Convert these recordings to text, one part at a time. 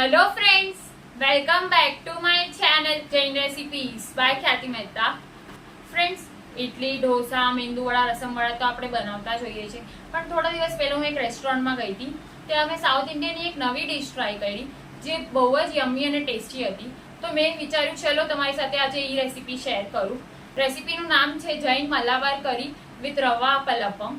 Hello friends, welcome back to my channel Jain recipes by Khyati Mehta. Friends, idli, dosa, medu vada, rasam vada તો આપણે બનાવતા જોઈએ છીએ. પણ થોડા દિવસ પહેલાં હું એક રેસ્ટોરન્ટમાં ગઈ હતી. ત્યાં અમે સાઉથ ઇન્ડિયનની એક નવી ડિશ ટ્રાય કરી જે બહુ જ યમ્મી અને ટેસ્ટી હતી. તો મેં વિચાર્યું ચલો તમારી સાથે આજે એ રેસીપી શેર કરું. રેસીપીનું નામ છે જૈન મલાબાર કરી વિથ રવા પલપમ.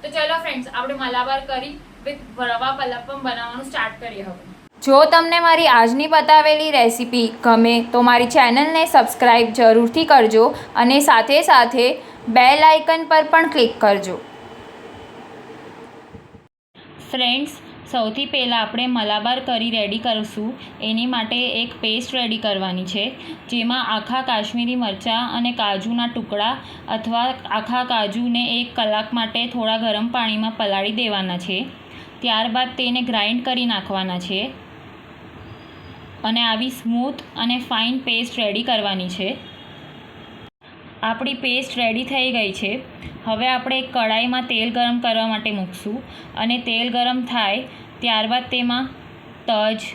તો ચલો ફ્રેન્ડ્સ, આપણે મલાબાર કરી વિથ રવા પલપમ બનાવવાનું સ્ટાર્ટ કરીએ હવે. જો તમને મારી આજની બતાવેલી રેસીપી ગમે તો મારી ચેનલને સબસ્ક્રાઈબ જરૂરથી કરજો અને સાથે સાથે બેલ આઇકન પર પણ ક્લિક કરજો. ફ્રેન્ડ્સ, સૌથી પહેલાં આપણે મલાબાર કરી રેડી કરીશું. એની માટે એક પેસ્ટ રેડી કરવાની છે, જેમાં આખા કાશ્મીરી મરચાં અને કાજુના ટુકડા અથવા આખા કાજુને 1 કલાક માટે થોડા ગરમ પાણીમાં પલાળી દેવાના છે. ત્યારબાદ તેને ગ્રાઇન્ડ કરી નાખવાના છે અને આવી સ્મૂથ અને ફાઇન પેસ્ટ રેડી કરવાની છે. આપણી પેસ્ટ રેડી થઈ ગઈ છે. હવે આપણે એક કઢાઈમાં તેલ ગરમ કરવા માટે મૂકશું અને તેલ ગરમ થાય ત્યારબાદ તેમાં તજ,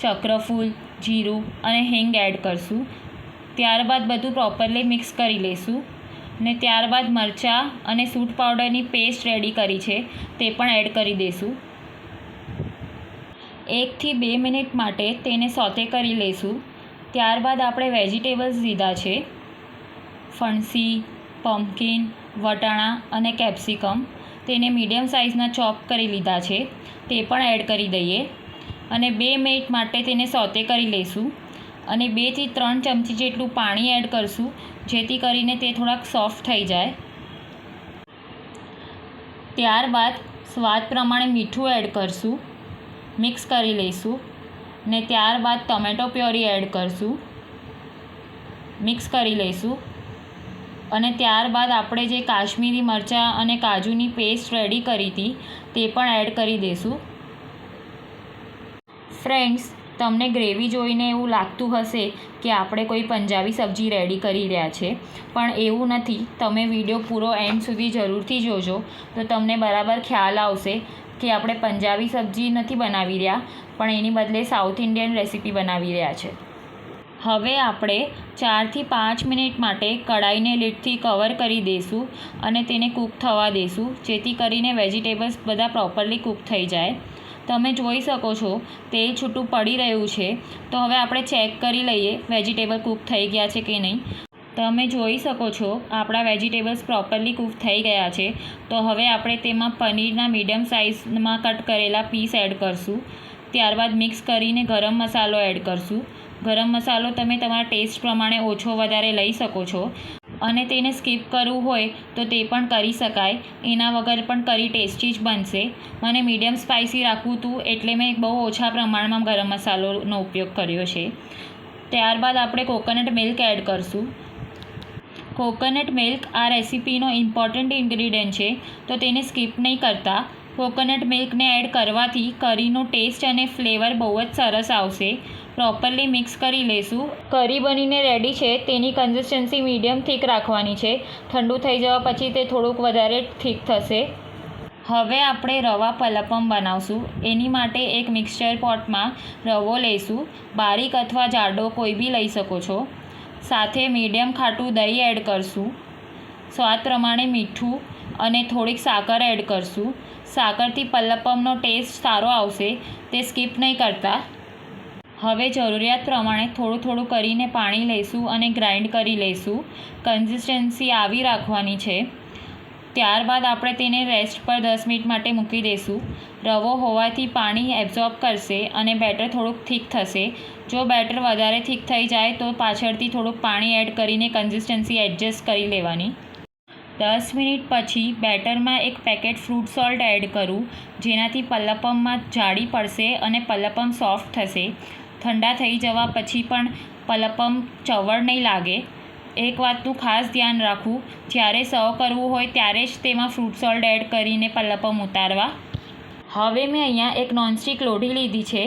ચક્રફૂલ, જીરું અને હિંગ એડ કરશું. ત્યારબાદ બધું પ્રોપરલી મિક્સ કરી લઈશું ને ત્યારબાદ મરચાં અને સૂંઠ પાવડરની પેસ્ટ રેડી કરી છે તે પણ એડ કરી દઈશું. 1 થી 2 મિનિટ માટે તેને સોતે કરી લઈશું. ત્યારબાદ આપણે વેજીટેબલ્સ લીધા છે, ફણસી, પમ્પકિન, વટાણા અને કેપ્સિકમ. તેને મીડિયમ સાઇઝના ચોપ કરી લીધા છે, તે પણ એડ કરી દઈએ અને 2 મિનિટ માટે તેને સોતે કરી લઈશું અને 2 થી 3 ચમચી જેટલું પાણી એડ કરીશું, જેથી કરીને તે થોડાક સોફ્ટ થઈ જાય. ત્યારબાદ સ્વાદ પ્રમાણે મીઠું એડ કરીશું, મિક્સ કરી લઈશું ને ત્યારબાદ ટમેટો પ્યોરી એડ કરીશું, મિક્સ કરી લઈશું અને ત્યારબાદ આપણે જે કાશ્મીરી મરચાં અને કાજુની પેસ્ટ રેડી કરી હતી તે પણ એડ કરી દઈશું. ફ્રેન્ડ્સ, તમને ગ્રેવી જોઈને એવું લાગતું હશે કે આપણે કોઈ પંજાબી સબ્જી રેડી કરી રહ્યા છે, પણ એવું નથી. તમે વિડીયો પૂરો એન્ડ સુધી જરૂરથી જોજો તો તમને બરાબર ખ્યાલ આવશે કે આપણે પંજાબી સબ્જી નથી બનાવી રહ્યા, પણ એની બદલે સાઉથ ઇન્ડિયન રેસીપી બનાવી રહ્યા છે. હવે આપણે 4 થી 5 મિનિટ માટે કઢાઈને લીડથી કવર કરી દઈશું અને તેને કૂક થવા દઈશું, જેથી કરીને વેજીટેબલ્સ બધા પ્રોપરલી કૂક થઈ જાય. તમે જોઈ શકો છો તેલ છૂટું પડી રહ્યું છે, તો હવે આપણે ચેક કરી લઈએ વેજીટેબલ કૂક થઈ ગયા છે કે નહીં. તમે જોઈ શકો છો આપણા વેજીટેબલ્સ પ્રોપરલી કૂક થઈ ગયા છે. તો હવે આપણે તેમાં પનીરના મીડિયમ સાઇઝમાં કટ કરેલા પીસ એડ કરીશું. ત્યારબાદ મિક્સ કરીને ગરમ મસાલો એડ કરીશું. ગરમ મસાલો તમે તમારા ટેસ્ટ પ્રમાણે ઓછો વધારે લઈ શકો છો અને તેને સ્કીપ કરવું હોય તો તે પણ કરી શકાય. એના વગર પણ કરી ટેસ્ટી જ બનશે. મને મીડિયમ સ્પાઇસી રાખવું હતું એટલે મેં બહુ ઓછા પ્રમાણમાં ગરમ મસાલોનો ઉપયોગ કર્યો છે. ત્યારબાદ આપણે કોકોનટ મિલ્ક એડ કરીશું. કોકોનટ મિલ્ક આ રેસીપીનો ઇમ્પોર્ટન્ટ ઇન્ગ્રીડિયન્ટ છે, તો તેને સ્કીપ નહીં કરતા. કોકોનટ મિલ્કને એડ કરવાથી કરીનો ટેસ્ટ અને ફ્લેવર બહુ જ સરસ આવશે. પ્રોપરલી મિક્સ કરી લઈશું. કરી બનીને રેડી છે. તેની કન્સિસ્ટન્સી મીડિયમ થીક રાખવાની છે. ઠંડુ થઈ જવા પછી તે થોડુંક વધારે થીક થશે. હવે આપણે રવા પલપમ બનાવશું. એની માટે એક મિક્સચર પોટમાં રવો લઈશું. બારીક અથવા જાડો કોઈ બી લઈ શકો છો. સાથે મીડિયમ ખાટું દહીં એડ કરીશું. સ્વાદ પ્રમાણે મીઠું અને થોડીક સાકર એડ કરીશું. સાકરથી પલપમનો ટેસ્ટ સારો આવશે, તે સ્કીપ નહીં કરતા. હવે જરૂરિયાત પ્રમાણે થોડું થોડું કરીને પાણી લઈશું અને ગ્રાઇન્ડ કરી લઈશું. કન્સિસ્ટન્સી આવી રાખવાની છે. ત્યારબાદ આપણે તેને રેસ્ટ પર 10 મિનિટ માટે મૂકી દઈશું. રવો હોવાથી પાણી એબ્ઝોર્બ કરશે અને બેટર થોડુંક થીક થશે. જો બેટર વધારે થીક થઈ જાય તો પાછળથી થોડુંક પાણી એડ કરીને કન્સિસ્ટન્સી એડજસ્ટ કરી લેવાની. 10 મિનિટ પછી બેટરમાં એક પેકેટ ફ્રૂટ સોલ્ટ એડ કરું, જેનાથી પલપમમાં જાળી પડશે અને પલપમ સોફ્ટ થશે. ઠંડા થઈ જવા પછી પણ પલપમ ચવડ નહીં લાગે. એક વાતનું ખાસ ધ્યાન રાખવું, જ્યારે સર્વ કરવું હોય ત્યારે જ તેમાં ફ્રૂટ સોલ્ટ એડ કરીને પલપમ ઉતારવા. હવે મેં અહીંયા એક નોનસ્ટિક લોઢી લીધી છે.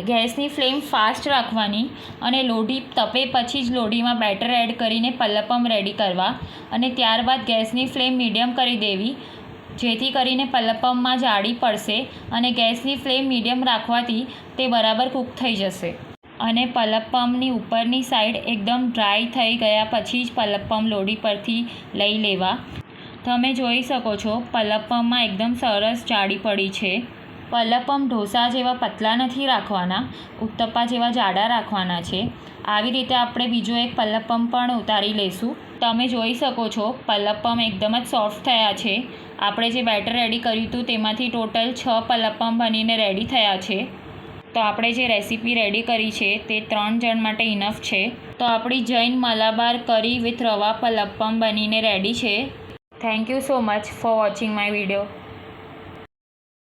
ગેસની ફ્લેમ ફાસ્ટ રાખવાની અને લોઢી તપે પછી જ લોઢીમાં બેટર એડ કરીને પલપમ રેડી કરવા અને ત્યારબાદ ગેસની ફ્લેમ મીડિયમ કરી દેવી. જેથી કરીને પલ્લપમમાં જાળી પડશે અને ગેસની ફ્લેમ મીડિયમ રાખવાથી તે બરાબર કૂક થઈ જશે. અને પલ્લપમની ઉપરની સાઈડ એકદમ ડ્રાય થઈ ગયા પછી જ પલ્લપમ લોડી પરથી લઈ લેવા. તમે જોઈ શકો છો પલ્લપમમાં એકદમ સરસ જાળી પડી છે. પલ્લપમ ઢોસા જેવા પતલા નથી રાખવાના, ઉત્તપ્પા જેવા જાડા રાખવાના છે. આવી રીતે આપણે બીજો એક પલ્લપમ પણ ઉતારી લઈશું. તમે જોઈ શકો છો પલ્લપમ એકદમ જ સોફ્ટ થયા છે. આપણે જે બેટર રેડી કર્યું હતું તેમાંથી ટોટલ 6 પલ્લપમ બનીને રેડી થયા છે. તો આપણે જે રેસીપી રેડી કરી છે તે 3 જણ માટે ઇનફ છે. તો આપણી જૈન મલાબાર કરી વિથ રવા પલ્લપમ બનીને રેડી છે. Thank you so much for watching my video.